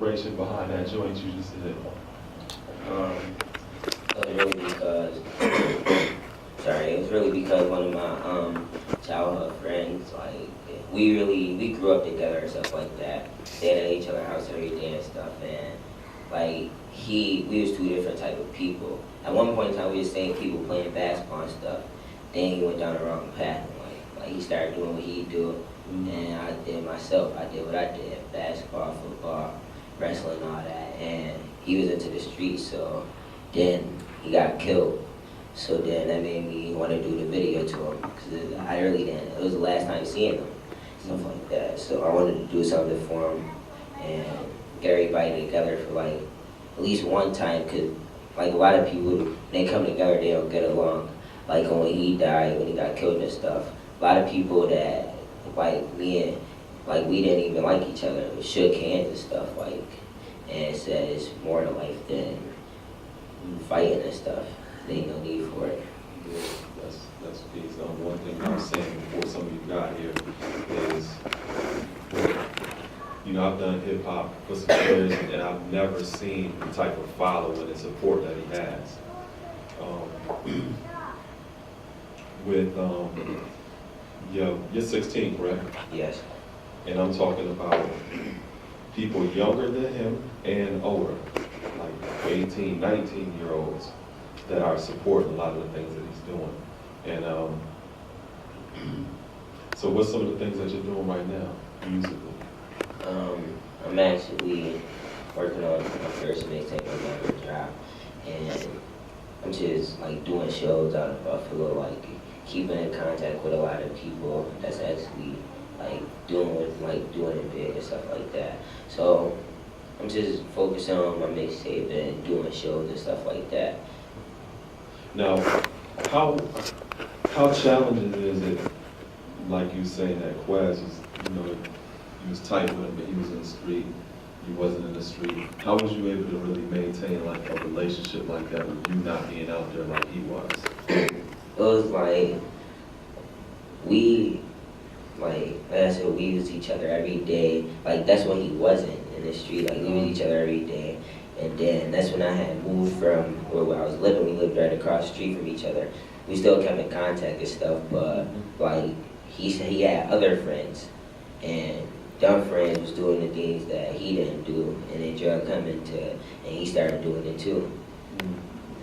inspiration behind that joint you just did? It was really because, sorry, it was really because one of my childhood friends, like, we grew up together and stuff like that. Stayed at each other's house every day and stuff, and like we was two different type of people. At one point in time, we was same people playing basketball and stuff. Then he went down the wrong path. Like he started doing what he do, and I did myself. I did what I did: basketball, football, wrestling, all that. And he was into the streets, so then he got killed. So then that made me want to do the video to him because I really didn't. It was the last time seeing him, stuff like that. So I wanted to do something for him and get everybody together for like at least one time, because like a lot of people, when they come together, they don't get along. Like when he died, when he got killed and stuff, a lot of people that like me and like we didn't even like each other. We shook hands and stuff like, and said it's more to life than fighting and stuff. There ain't no need for it. Yeah, that's peace. One thing I was saying before some of you got here is, you know, I've done hip hop for some years, and I've never seen the type of following and support that he has. You're 16, correct? Yes. And I'm talking about people younger than him and older, like 18, 19-year-olds that are supporting a lot of the things that he's doing. And so what's some of the things that you're doing right now, musically? I'm actually working on my first mixtape I'm never dropped, and I'm just like doing shows out of Buffalo, like keeping in contact with a lot of people that's actually like doing it big and stuff like that. So I'm just focusing on my mixtape and doing shows and stuff like that. Now, how challenging is it, like you saying that Quaz was, you know, he was tight with him, but he was in the street, he wasn't in the street. How was you able to really maintain like a relationship like that with you not being out there like he was? It was like, like I said, we used each other every day. Like that's when he wasn't in the street, like we used each other every day. And then that's when I had moved from where I was living. We lived right across the street from each other. We still kept in contact and stuff, but like he said he had other friends, and them friends was doing the things that he didn't do, and then drug come into it, and he started doing it too.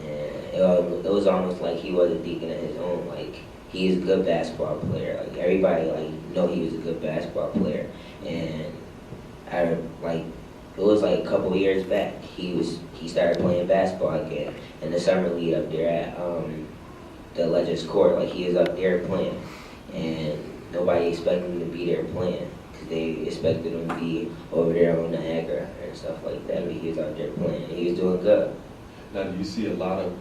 And it was almost like he wasn't thinking of his own. Like he's a good basketball player. Like everybody like know he was a good basketball player, and I like. It was like a couple years back. He started playing basketball again in the summer league up there at the Legends Court. Like he was up there playing, and nobody expected him to be there playing because they expected him to be over there on Niagara and stuff like that. But he was out there playing, and he was doing good. Now, do you see a lot of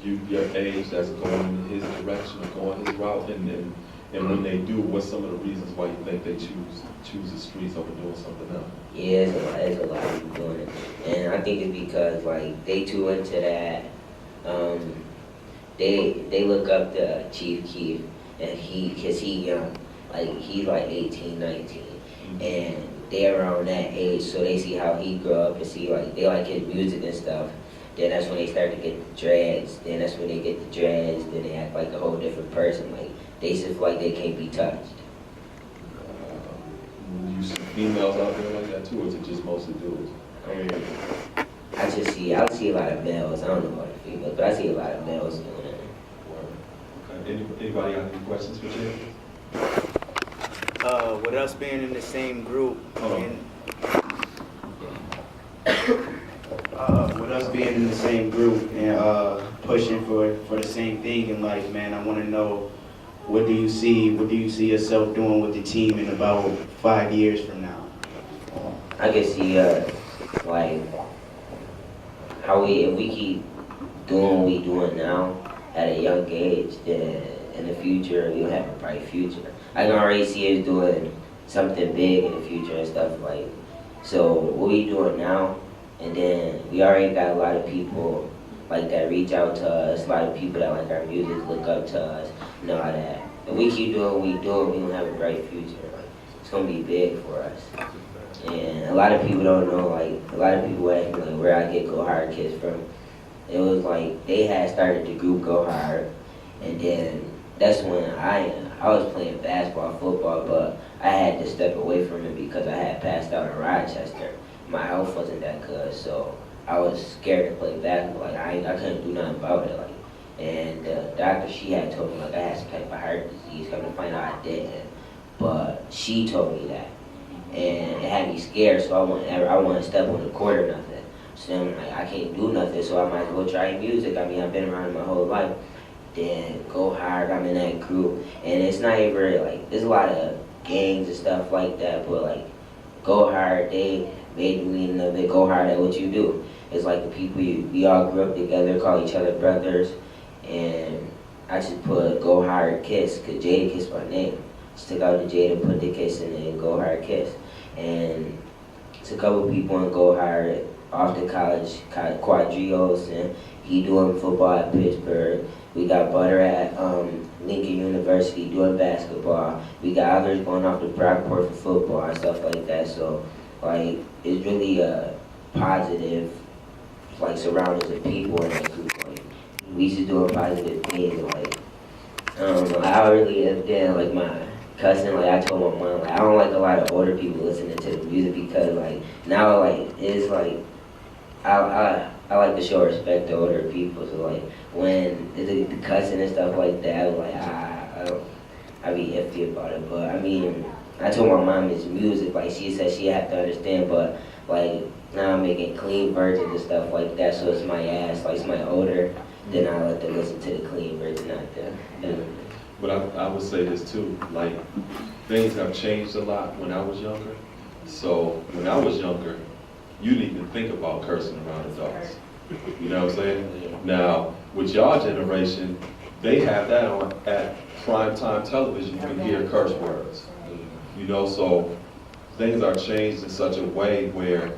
your age that's going in his direction or going his route, and when they do, what's some of the reasons why you think they choose the streets over doing something else? Yeah, it's a lot of people doing it, and I think it's because like they too into that. They look up to Chief Keef, and cause he young, like he's like 18, 19, and they're around that age, so they see how he grew up and see like they like his music and stuff. Then that's when they start to get the dreads. Then that's when they get the dreads. Then they act like a whole different person. Like they just feel like they can't be touched. You see females out there like that too, or is it just mostly dudes? I see a lot of males. I don't know about the females, but I see a lot of males doing it. Okay. Anybody got any questions for Jay? With us being in the same group, with us being in the same group and pushing for the same thing in life, man, I want to know, what do you see yourself doing with the team in about 5 years from now? I can see like how if we keep doing what we doing now at a young age, then in the future we'll have a bright future. I can already see us doing something big in the future and stuff like. So what we doing now, and then we already got a lot of people like that reach out to us, a lot of people that like our music, look up to us, and all that. If we keep doing what we doing, we gonna have a bright future. Like, it's gonna be big for us. And a lot of people don't know, like, a lot of people ask me, like, where I get Go Hard Kids from. It was like, they had started the group Go Hard, and then that's when I was playing basketball, football, but I had to step away from it because I had passed out in Rochester. My health wasn't that good, so I was scared to play basketball. Like, I couldn't do nothing about it. Like, and the doctor, she had told me, like, I had some type of heart disease. Come to find out I didn't, but she told me that, and it had me scared. So I wouldn't step on the court or nothing. So then I'm like, I can't do nothing, so I might as well try music. I mean, I've been around it my whole life. Then Go Hard, I'm in that group, and it's not even really, like, there's a lot of gangs and stuff like that, but like Go Hard, they made me know they go hard at what you do. It's like the people we all grew up together, call each other brothers, and I just put Go Hard Kiss, cause Jada Kiss my name. Just took out the Jada, put the Kiss in it, and Go Hard Kiss. And it's a couple people in Go Hard off the college, Quadrios, and he doing football at Pittsburgh. We got Butter at Lincoln University doing basketball. We got others going off to Brockport for football and stuff like that. So, like, it's really a positive, like, surroundings of people in that group. Like, we just doing positive things. Like, I really understand, like, my cousin, like, I told my mom, like, I don't like a lot of older people listening to the music because, like, now, like, it's like, I like to show respect to older people, so like when the cussing and stuff like that, I was like, I be iffy about it. But I mean, I told my mom it's music, like she said she had to understand, but like now I'm making clean versions and stuff like that, so it's my ass, like it's my older, then I let them listen to the clean version out there. But I would say this too, like things have changed a lot when I was younger. So when I was younger, you need to think about cursing around adults. You know what I'm saying? Now, with y'all generation, they have that on at primetime television. You can hear curse words. You know, so things are changed in such a way where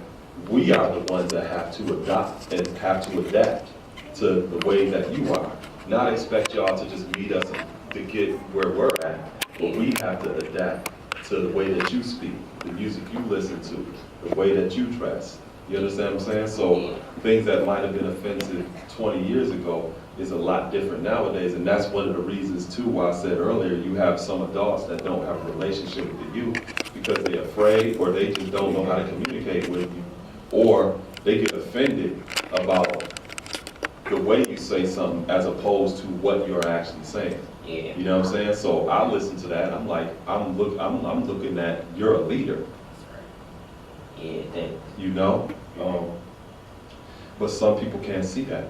we are the ones that have to adopt and have to adapt to the way that you are. Not expect y'all to just meet us to get where we're at, but we have to adapt to the way that you speak, the music you listen to, the way that you dress. You understand what I'm saying? So things that might have been offensive 20 years ago is a lot different nowadays, and that's one of the reasons too why I said earlier you have some adults that don't have a relationship with the youth because they're afraid or they just don't know how to communicate with you, or they get offended about the way you say something as opposed to what you're actually saying. Yeah. You know what I'm saying? So I listen to that. I'm like, I'm looking at you're a leader. Yeah, thanks. You know, but some people can't see that.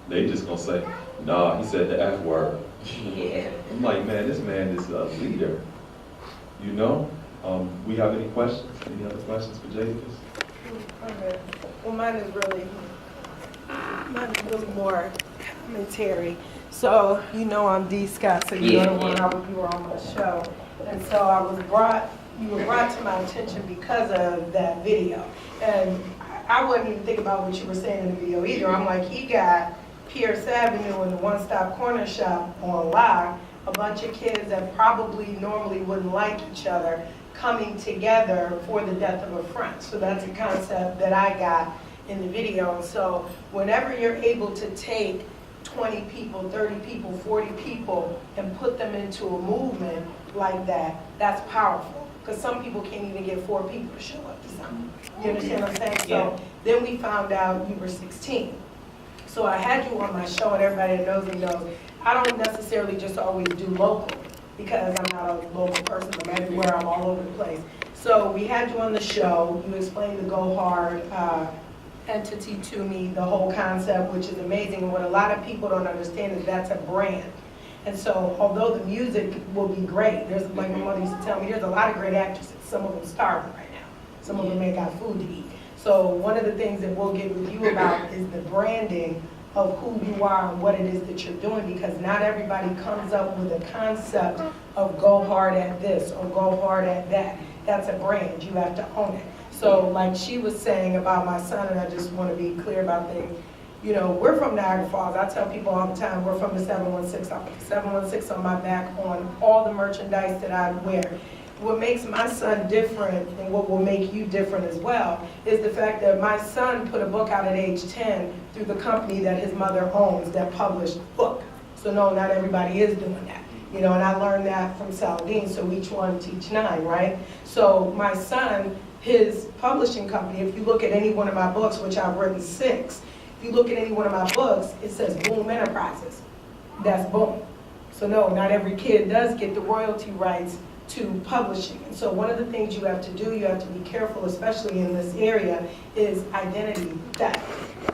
They just gonna say, "Nah, he said the F word." Yeah. I'm like, man, this man is a leader. You know. We have any questions? Any other questions for Jadakiss? Okay. Well, mine is really more commentary. So, you know I'm D. Scott, so you know the one you were on my show. And so you were brought to my attention because of that video. And I wouldn't even think about what you were saying in the video either. I'm like, he got Pierce Avenue and the One Stop Corner Shop on live, a bunch of kids that probably normally wouldn't like each other coming together for the death of a friend. So that's a concept that I got in the video. And so whenever you're able to take 20 people, 30 people, 40 people and put them into a movement like that, that's powerful. Because some people can't even get 4 people to show up to something. You understand what I'm saying? Yeah. So then we found out you were 16. So I had you on my show, and everybody that knows me knows, I don't necessarily just always do local because I'm not a local person. I'm everywhere, I'm all over the place. So we had you on the show, you explained the Go Hard entity to me, the whole concept, which is amazing. And what a lot of people don't understand is that's a brand. And so, although the music will be great, there's, like my mother used to tell me, there's a lot of great actresses. Some of them starving right now. Some of them ain't got food to eat. So one of the things that we'll get with you about is the branding of who you are and what it is that you're doing, because not everybody comes up with a concept of go hard at this or go hard at that. That's a brand. You have to own it. So like she was saying about my son, and I just want to be clear about things, you know, we're from Niagara Falls. I tell people all the time, we're from the 716. I put the 716 on my back on all the merchandise that I wear. what makes my son different and what will make you different as well is the fact that my son put a book out at age 10 through the company that his mother owns that published book. So no, not everybody is doing that. You know, and I learned that from Saladin, so each one teach nine, right? So my son, his publishing company, if you look at any one of my books, which I've written 6, if you look at any one of my books, it says Boom Enterprises. That's Boom. So no, not every kid does get the royalty rights to publishing. And so one of the things you have to do, you have to be careful, especially in this area, is identity theft.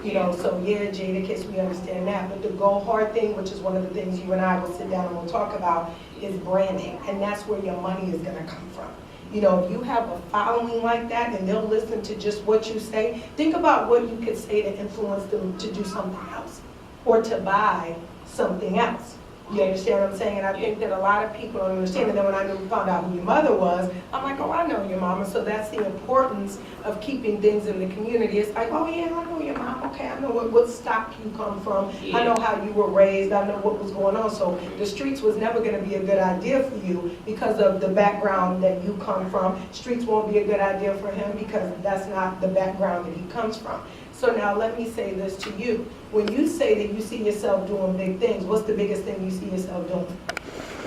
You know, so yeah, Jadakiss, we understand that, but the go hard thing, which is one of the things you and I will sit down and we'll talk about, is branding, and that's where your money is gonna come from. You know, if you have a following like that and they'll listen to just what you say, think about what you could say to influence them to do something else or to buy something else. You understand what I'm saying? And I think that a lot of people don't understand. And then when I found out who your mother was, I'm like, oh, I know your mama. So that's the importance of keeping things in the community. It's like, oh yeah, I know your mom. Okay, I know what stock you come from. I know how you were raised. I know what was going on. So the streets was never going to be a good idea for you because of the background that you come from. Streets won't be a good idea for him because that's not the background that he comes from. So now let me say this to you. When you say that you see yourself doing big things, what's the biggest thing you see yourself doing?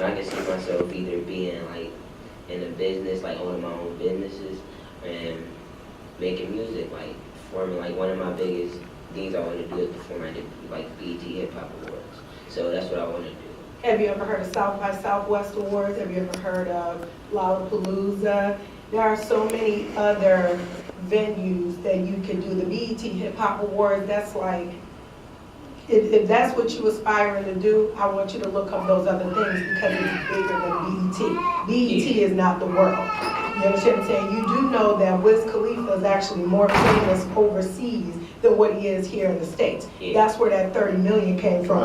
I can see myself either being like in a business, like owning my own businesses and making music, like performing. Like one of my biggest things I want to do is perform at the BET Hip Hop Awards. So that's what I want to do. Have you ever heard of South by Southwest Awards? Have you ever heard of Lollapalooza? There are so many other venues that you can do. The BET Hip Hop Awards, that's like, if that's what you aspiring to do, I want you to look up those other things because it's bigger than BET. BET is not the world. You understand what I'm saying? You do know that Wiz Khalifa is actually more famous overseas than what he is here in the States. That's where that 30 million came from.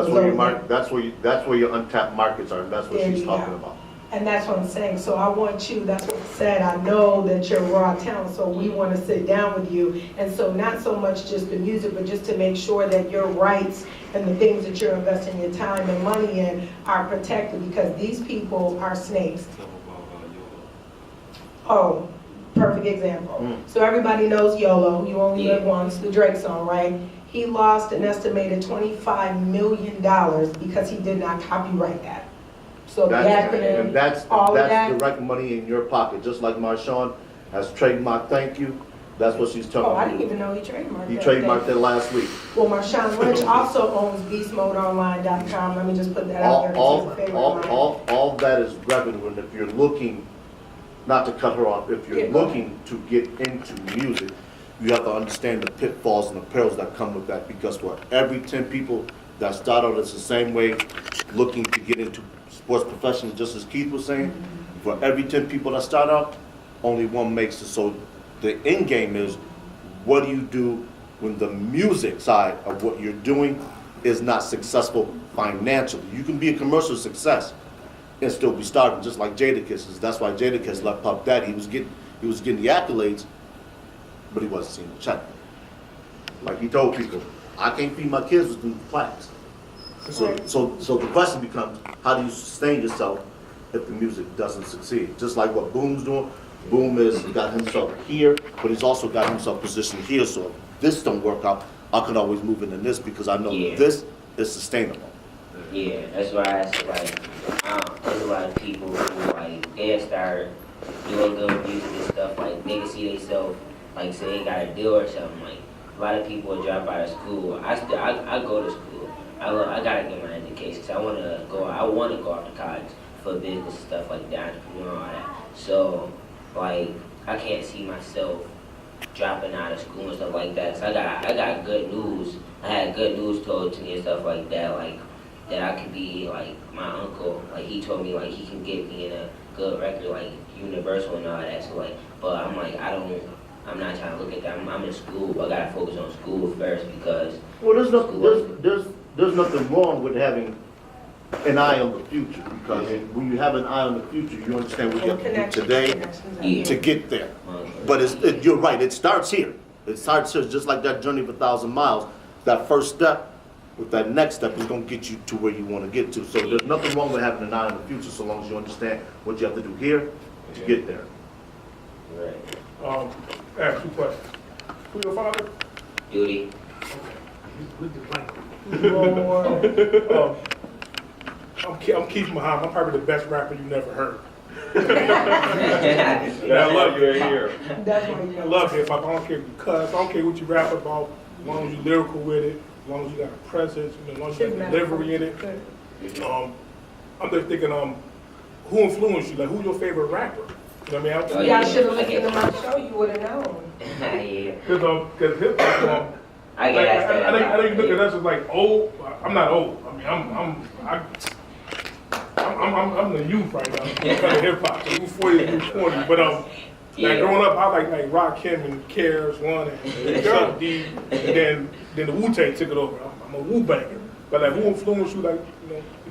That's where your untapped markets are, and that's what she's talking about. And that's what I'm saying. So I want you, that's what I said, I know that you're raw talent, so we want to sit down with you. And so not so much just the music, but just to make sure that your rights and the things that you're investing your time and money in are protected, because these people are snakes. Oh, perfect example. So everybody knows YOLO, you only live once, the Drake song, right? He lost an estimated $25 million because he did not copyright that. So the acronym, that's direct money in your pocket, just like Marshawn has trademarked thank you. That's what she's talking about. oh, I didn't even know he trademarked that. He trademarked that last week. Well, Marshawn Lynch also owns BeastModeOnline.com. Let me just put that out there. All that is revenue, and if you're looking, not to cut her off, if you're looking to get into music, you have to understand the pitfalls and the perils that come with that, because for every 10 people that start out, it's the same way looking to get into sports professionals, just as Keith was saying. For every 10 people that start out, only one makes it. So the end game is, what do you do when the music side of what you're doing is not successful financially? You can be a commercial success and still be starving, just like Jadakiss is. That's why Jadakiss left Puff Daddy. He was getting the accolades, but he wasn't seeing the check. Like he told people, I can't feed my kids with new plaques. So the question becomes, how do you sustain yourself if the music doesn't succeed? Just like what Boom's doing. Boom has got himself here, but he's also got himself positioned here. So if this don't work out, I can always move into this because I know this is sustainable. Yeah, that's why I said, like, there's a lot of people who, like, they'll start doing good music and stuff, like, they can see themselves, like, say they got a deal or something, like, a lot of people will drop out of school. I go to school. I gotta get my education, because I wanna go off to college for business and stuff like that, entrepreneur and all that. So, like, I can't see myself dropping out of school and stuff like that. So I got good news. I had good news told to me and stuff like that, like, that I could be, like, my uncle, like, he told me, like, he can get me in a good record, like, Universal and all that. So, like, but I'm like, I'm not trying to look at that. I'm in school, but I gotta focus on school first because. Well, there's nothing wrong with having an eye on the future, because when you have an eye on the future, you understand what you have to do today to get there. But you're right, it starts here. It starts here, just like that journey of 1,000 miles. That first step with that next step is going to get you to where you want to get to. So there's nothing wrong with having an eye on the future, so long as you understand what you have to do here to get there. Right. I have 2 questions. Who your father? Duty. Um, I'm Keith Muhammad. I'm probably the best rapper you never heard. That's why you're here. That's why you I know. love hip hop. I don't care if you cuss. I don't care what you rap about. As long as you lyrical with it. As long as you got a presence. As long as you got delivery in it. I'm just thinking, who influenced you? Like, who's your favorite rapper? You know what I mean? Y'all should have listened to my show, you would have known. Yeah. Because hip hop, I get asked that. I think you look at us as like old. I'm not old. I mean, I'm the youth right now. I'm kind of hip hop. So you 40, you 20. But like growing up, I like Rakim and KRS One and Chuck D. And then the Wu-Tang took it over. I'm a Wu banger. But like, who influenced you? Like,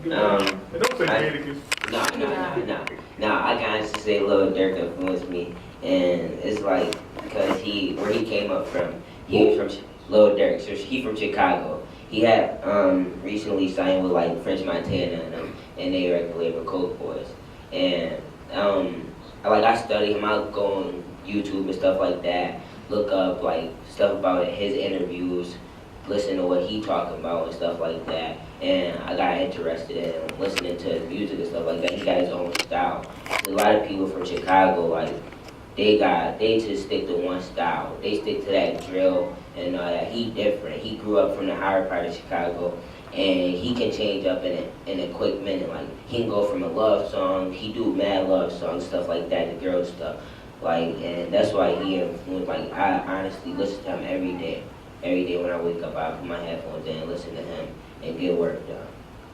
you know, to get and don't say Jadakiss. No, I can honestly say Lil Durk influenced me, and it's like, because where he came up from, he was from Lil Durk, so he from Chicago. He had recently signed with like French Montana and them, and they record label Coke Boys. And I study him, I'll go on YouTube and stuff like that, look up like stuff about his interviews, listen to what he talking about and stuff like that. And I got interested in listening to his music and stuff like that. He got his own style. A lot of people from Chicago, like, they just stick to one style. They stick to that drill and that. He different. He grew up from the higher part of Chicago, and he can change up in a quick minute. Like, he can go from a love song, he do mad love songs, stuff like that, the girl stuff. Like, and that's why he influenced. Like, I honestly listen to him every day. Every day when I wake up, I put my headphones in and listen to him and get work done.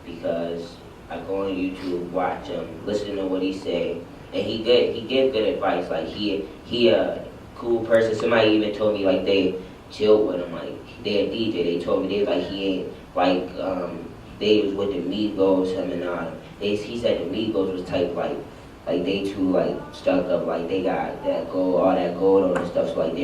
Because I go on YouTube, watch him, listen to what he say, and he give good advice. Like, he a cool person. Somebody even told me like they chilled with him. Like, they a DJ. They told me he ain't like they was with the Migos, him and all. He said the Migos was type like they too like stuck up. Like, they got that gold, all that gold on and stuff. So like they